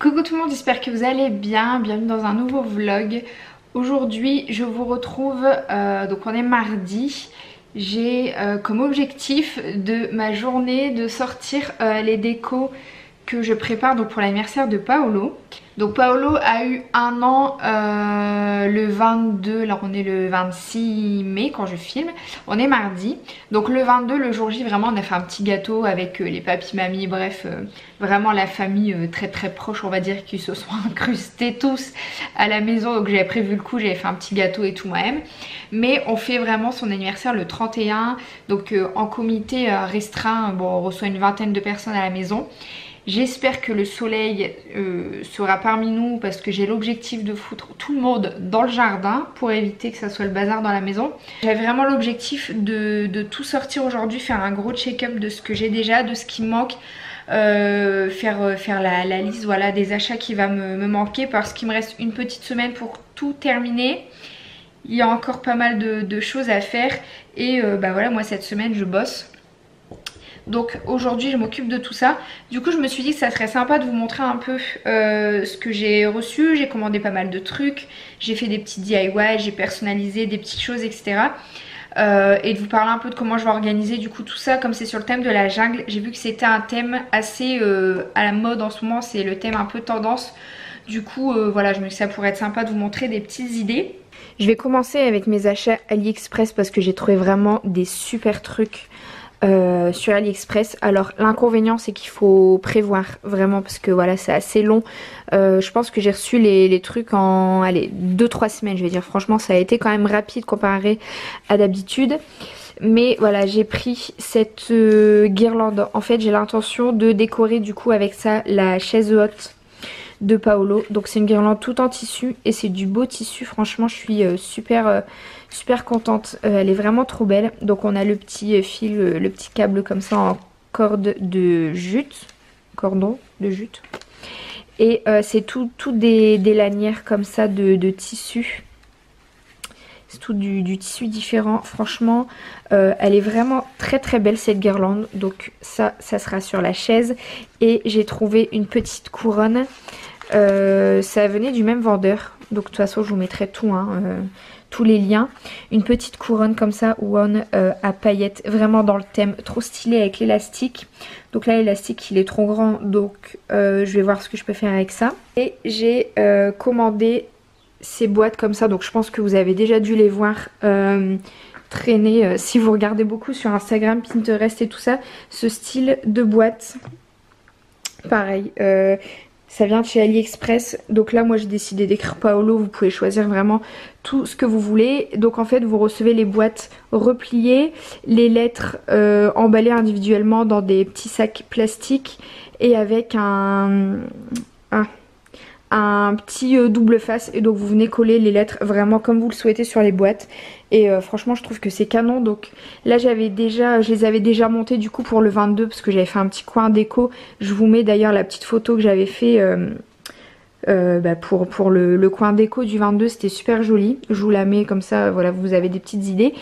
Coucou tout le monde, j'espère que vous allez bien, bienvenue dans un nouveau vlog. Aujourd'hui je vous retrouve, donc on est mardi. J'ai comme objectif de ma journée de sortir les décos que je prépare donc pour l'anniversaire de Paolo. Donc Paolo a eu 1 an le 22, là on est le 26 mai quand je filme, on est mardi. Donc le 22, le jour J, vraiment on a fait un petit gâteau avec les papis, mamies, bref, vraiment la famille très très proche on va dire, qui se sont incrustés tous à la maison. Donc j'avais prévu le coup, j'avais fait un petit gâteau et tout moi-même. Mais on fait vraiment son anniversaire le 31, donc en comité restreint, bon on reçoit une vingtaine de personnes à la maison. J'espère que le soleil sera parmi nous parce que j'ai l'objectif de foutre tout le monde dans le jardin pour éviter que ça soit le bazar dans la maison. J'avais vraiment l'objectif de tout sortir aujourd'hui, faire un gros check-up de ce que j'ai déjà, de ce qui me manque, faire la liste voilà, des achats qui va me manquer parce qu'il me reste une petite semaine pour tout terminer. Il y a encore pas mal de choses à faire et bah voilà, moi cette semaine je bosse. Donc aujourd'hui je m'occupe de tout ça. Du coup je me suis dit que ça serait sympa de vous montrer un peu ce que j'ai reçu. J'ai commandé pas mal de trucs, j'ai fait des petits DIY, j'ai personnalisé des petites choses etc. Et de vous parler un peu de comment je vais organiser du coup tout ça. Comme c'est sur le thème de la jungle, j'ai vu que c'était un thème assez à la mode en ce moment. C'est le thème un peu tendance. Du coup voilà, je me dis que ça pourrait être sympa de vous montrer des petites idées. Je vais commencer avec mes achats AliExpress parce que j'ai trouvé vraiment des super trucs sur AliExpress. Alors l'inconvénient c'est qu'il faut prévoir vraiment parce que voilà c'est assez long. Je pense que j'ai reçu les trucs en 2-3 semaines je vais dire. Franchement ça a été quand même rapide comparé à d'habitude. Mais voilà, j'ai pris cette guirlande. En fait j'ai l'intention de décorer du coup avec ça la chaise haute de Paolo. Donc c'est une guirlande tout en tissu et c'est du beau tissu. Franchement je suis super contente. Elle est vraiment trop belle. Donc on a le petit fil, le petit câble comme ça en corde de jute. Cordon de jute. Et c'est tout des lanières comme ça de tissu. C'est tout du tissu différent. Franchement, elle est vraiment très belle cette guirlande. Donc ça sera sur la chaise. Et j'ai trouvé une petite couronne. Ça venait du même vendeur. Donc de toute façon je vous mettrai tout, hein, tous les liens. Une petite couronne comme ça, one à paillettes. Vraiment dans le thème. Trop stylé avec l'élastique. Donc là l'élastique il est trop grand. Donc je vais voir ce que je peux faire avec ça. Et j'ai commandé ces boîtes comme ça. Donc je pense que vous avez déjà dû les voir traîner si vous regardez beaucoup sur Instagram, Pinterest et tout ça. Ce style de boîte. Pareil. Ça vient de chez AliExpress. Donc là moi j'ai décidé d'écrire Paolo. Vous pouvez choisir vraiment tout ce que vous voulez. Donc en fait vous recevez les boîtes repliées, les lettres emballées individuellement dans des petits sacs plastiques et avec un petit double face. Et donc vous venez coller les lettres vraiment comme vous le souhaitez sur les boîtes. Et franchement je trouve que c'est canon. Donc là je les avais déjà montées du coup pour le 22 parce que j'avais fait un petit coin déco. Je vous mets d'ailleurs la petite photo que j'avais fait pour le coin déco du 22. C'était super joli. Je vous la mets comme ça, voilà, vous avez des petites idées.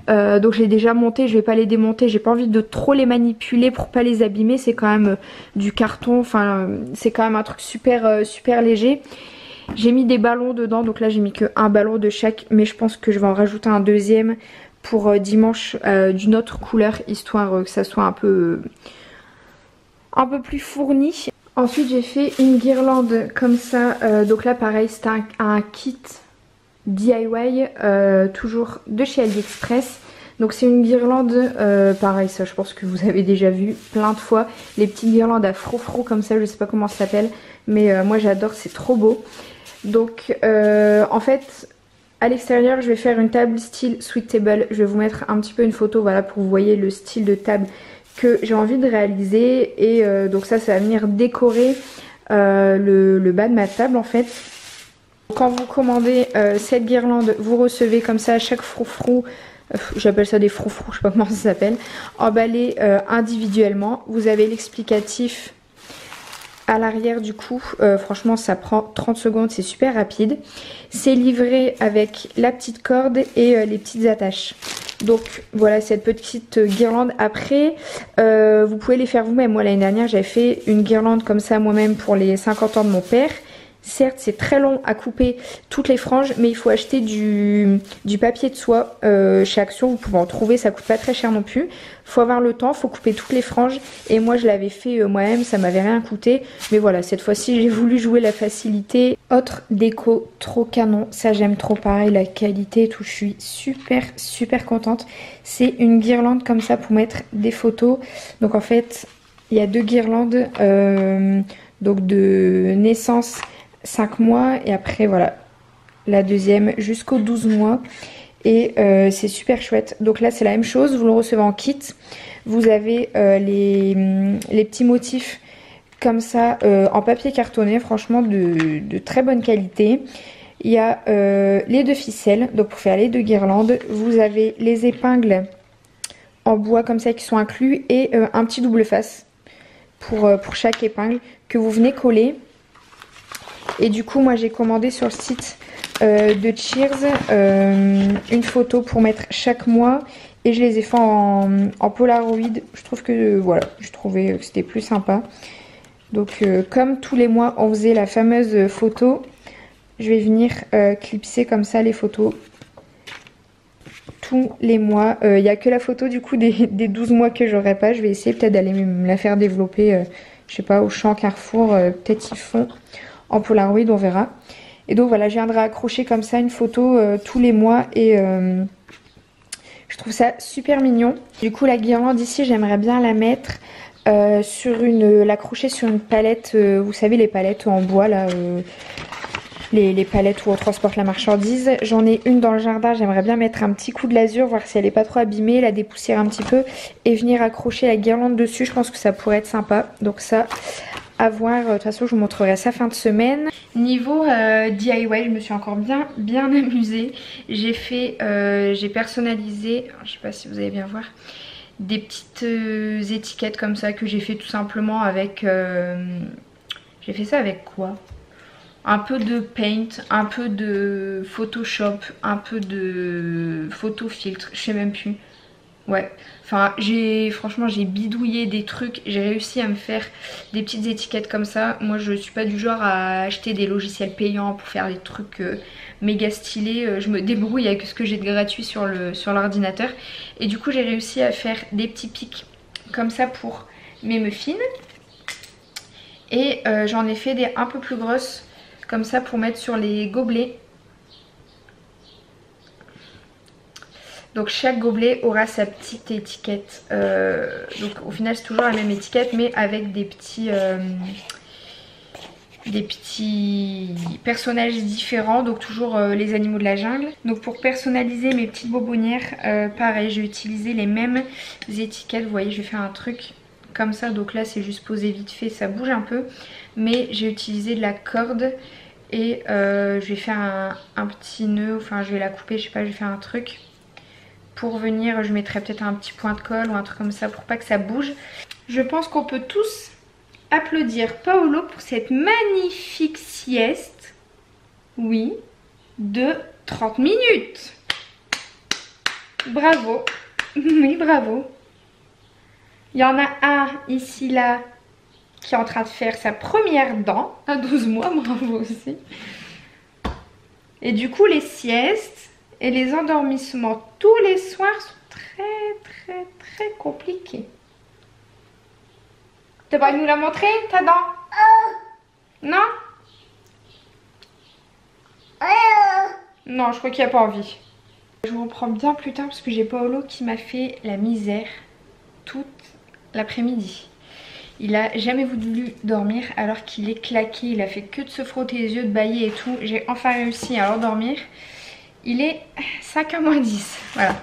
Donc je l'ai déjà monté, je vais pas les démonter. J'ai pas envie de trop les manipuler pour pas les abîmer. C'est quand même du carton, enfin c'est quand même un truc super léger. J'ai mis des ballons dedans, donc là j'ai mis que un ballon de chaque, mais je pense que je vais en rajouter un deuxième pour dimanche d'une autre couleur, histoire que ça soit un peu plus fourni. Ensuite j'ai fait une guirlande comme ça, donc là pareil c'est un kit DIY, toujours de chez AliExpress. Donc c'est une guirlande, pareil ça je pense que vous avez déjà vu plein de fois. Les petites guirlandes à froufrou comme ça, je sais pas comment ça s'appelle, mais moi j'adore, c'est trop beau. Donc en fait à l'extérieur je vais faire une table style sweet table. Je vais vous mettre un petit peu une photo voilà pour que vous voyez le style de table que j'ai envie de réaliser. Et donc ça va venir décorer le bas de ma table en fait. Quand vous commandez cette guirlande, vous recevez comme ça chaque froufrou, j'appelle ça des froufrous, je sais pas comment ça s'appelle, emballé individuellement. Vous avez l'explicatif à l'arrière du coup, franchement ça prend 30 secondes, c'est super rapide. C'est livré avec la petite corde et les petites attaches. Donc voilà cette petite guirlande. Après vous pouvez les faire vous-même. Moi l'année dernière j'avais fait une guirlande comme ça moi-même pour les 50 ans de mon père. Certes c'est très long à couper toutes les franges, mais il faut acheter du papier de soie chez Action, vous pouvez en trouver, ça coûte pas très cher non plus. Faut avoir le temps, faut couper toutes les franges et moi je l'avais fait moi-même, ça m'avait rien coûté. Mais voilà, cette fois-ci j'ai voulu jouer la facilité. Autre déco trop canon, ça j'aime trop, pareil la qualité et tout, je suis super contente. C'est une guirlande comme ça pour mettre des photos. Donc en fait il y a deux guirlandes donc de naissance 5 mois et après voilà la deuxième jusqu'aux 12 mois et c'est super chouette. Donc là c'est la même chose, vous le recevez en kit, vous avez les petits motifs comme ça en papier cartonné, franchement de très bonne qualité. Il y a les deux ficelles, donc pour faire les deux guirlandes, vous avez les épingles en bois comme ça qui sont inclus et un petit double face pour chaque épingle que vous venez coller. Et du coup moi j'ai commandé sur le site de Cheers une photo pour mettre chaque mois et je les ai fait en Polaroid. Je trouve que voilà, je trouvais que c'était plus sympa. Donc comme tous les mois on faisait la fameuse photo, je vais venir clipser comme ça les photos tous les mois. Il n'y a que la photo du coup des 12 mois que j'aurai pas. Je vais essayer peut-être d'aller me la faire développer, je sais pas, au Champ Carrefour, peut-être ils font en Polaroid, on verra. Et donc voilà, je viendrai accrocher comme ça une photo tous les mois et je trouve ça super mignon. Du coup la guirlande ici j'aimerais bien la mettre l'accrocher sur une palette, vous savez les palettes en bois là, les palettes où on transporte la marchandise. J'en ai une dans le jardin, j'aimerais bien mettre un petit coup de lasure, voir si elle est pas trop abîmée, la dépoussiérer un petit peu et venir accrocher la guirlande dessus. Je pense que ça pourrait être sympa, donc ça à voir. De toute façon je vous montrerai ça fin de semaine. Niveau DIY, je me suis encore bien amusée. J'ai personnalisé, je sais pas si vous allez bien voir, des petites étiquettes comme ça que j'ai fait tout simplement avec j'ai fait ça avec quoi, un peu de paint, un peu de Photoshop, un peu de photo filtre, je sais même plus. Ouais, enfin franchement j'ai bidouillé des trucs, j'ai réussi à me faire des petites étiquettes comme ça. Moi je suis pas du genre à acheter des logiciels payants pour faire des trucs méga stylés. Je me débrouille avec ce que j'ai de gratuit sur l'ordinateur. Et du coup j'ai réussi à faire des petits pics comme ça pour mes muffins. Et j'en ai fait des un peu plus grosses comme ça pour mettre sur les gobelets. Donc chaque gobelet aura sa petite étiquette. Donc au final c'est toujours la même étiquette mais avec des petits personnages différents. Donc toujours les animaux de la jungle. Donc pour personnaliser mes petites bonbonnières, pareil j'ai utilisé les mêmes étiquettes. Vous voyez je vais faire un truc comme ça. Donc là c'est juste posé vite fait, ça bouge un peu. Mais j'ai utilisé de la corde et je vais faire un petit nœud. Enfin je vais la couper, je sais pas, je vais faire un truc. Pour venir, je mettrai peut-être un petit point de colle ou un truc comme ça pour pas que ça bouge. Je pense qu'on peut tous applaudir Paolo pour cette magnifique sieste. Oui, de 30 minutes. Bravo. Oui, bravo. Il y en a un ici, là, qui est en train de faire sa première dent à 12 mois. Bravo aussi. Et du coup, les siestes et les endormissements tous les soirs sont très compliqués. Tu vas nous la montrer, ta dent? Non? Non, je crois qu'il n'y a pas envie. Je vous reprends bien plus tard parce que j'ai Paolo qui m'a fait la misère toute l'après-midi. Il a jamais voulu dormir alors qu'il est claqué. Il a fait que de se frotter les yeux, de bâiller et tout. J'ai enfin réussi à l'endormir. Il est 5h moins 10. Voilà.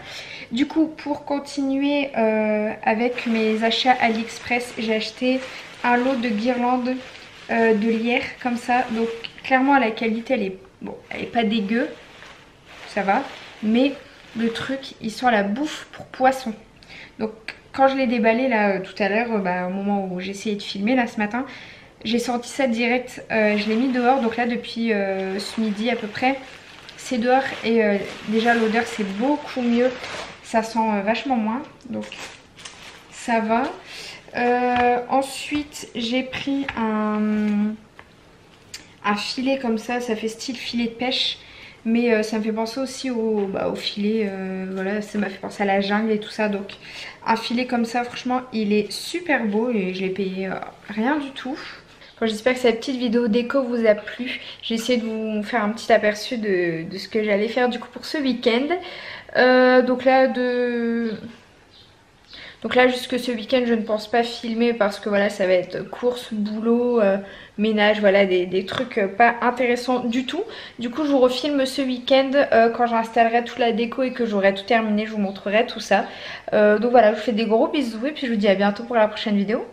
Du coup, pour continuer avec mes achats AliExpress, j'ai acheté un lot de guirlandes de lierre comme ça. Donc clairement la qualité elle est, bon, elle est pas dégueu, ça va. Mais le truc, ils sont à la bouffe pour poisson. Donc quand je l'ai déballé là tout à l'heure, au moment où j'ai essayé de filmer là ce matin, j'ai sorti ça direct. Je l'ai mis dehors, donc là depuis ce midi à peu près. C'est dehors et déjà l'odeur c'est beaucoup mieux. ça sent vachement moins, donc ça va. Ensuite j'ai pris un filet comme ça fait style filet de pêche. Mais ça me fait penser aussi au filet, voilà, ça m'a fait penser à la jungle et tout ça. Donc un filet comme ça, franchement, il est super beau et je l'ai payé rien du tout. Bon, j'espère que cette petite vidéo déco vous a plu. J'ai essayé de vous faire un petit aperçu de ce que j'allais faire du coup pour ce week-end. Donc là jusque ce week-end je ne pense pas filmer parce que voilà ça va être course, boulot, ménage, voilà des trucs pas intéressants du tout. Du coup je vous refilme ce week-end quand j'installerai toute la déco et que j'aurai tout terminé, je vous montrerai tout ça. Donc voilà, je vous fais des gros bisous et puis je vous dis à bientôt pour la prochaine vidéo.